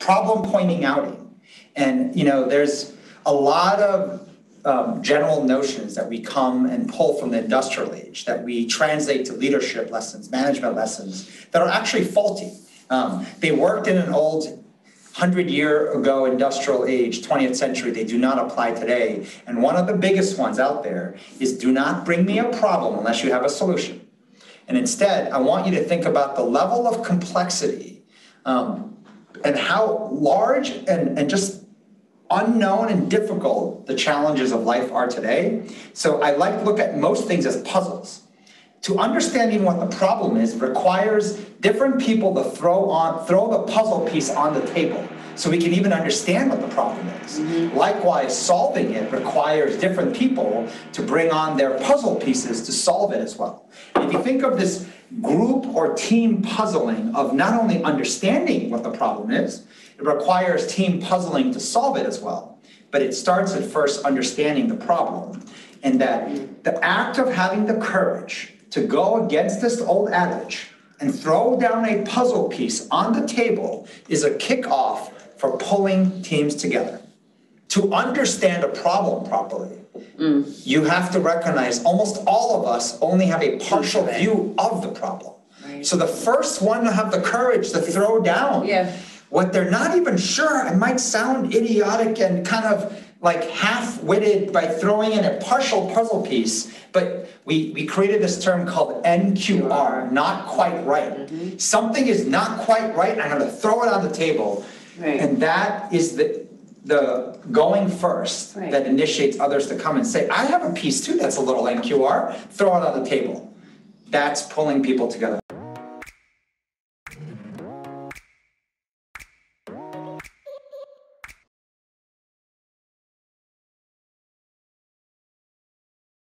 problem pointing outing. And there's a lot of general notions that we come and pull from the industrial age that we translate to leadership lessons, management lessons that are actually faulty. They worked in an old 100-year ago industrial age, 20th century. They do not apply today. And one of the biggest ones out there is do not bring me a problem unless you have a solution. And instead, I want you to think about the level of complexity and how large and just unknown and difficult the challenges of life are today. So I like to look at most things as puzzles. To understand even what the problem is requires different people to throw the puzzle piece on the table so we can even understand what the problem is. Mm-hmm. Likewise, solving it requires different people to bring on their puzzle pieces to solve it as well. If you think of this group or team puzzling of not only understanding what the problem is, it requires team puzzling to solve it as well. But it starts at first understanding the problem, and that the act of having the courage to go against this old adage and throw down a puzzle piece on the table is a kickoff for pulling teams together. To understand a problem properly, you have to recognize almost all of us only have a partial view of the problem. Right. So the first one to have the courage to throw down what they're not even sure, it might sound idiotic and kind of like half-witted by throwing in a partial puzzle piece, but we created this term called NQR, not quite right. Mm-hmm. Something is not quite right, I'm going to throw it on the table. Right. And that is the going first that initiates others to come and say, I have a piece too that's a little NQR, throw it on the table. That's pulling people together.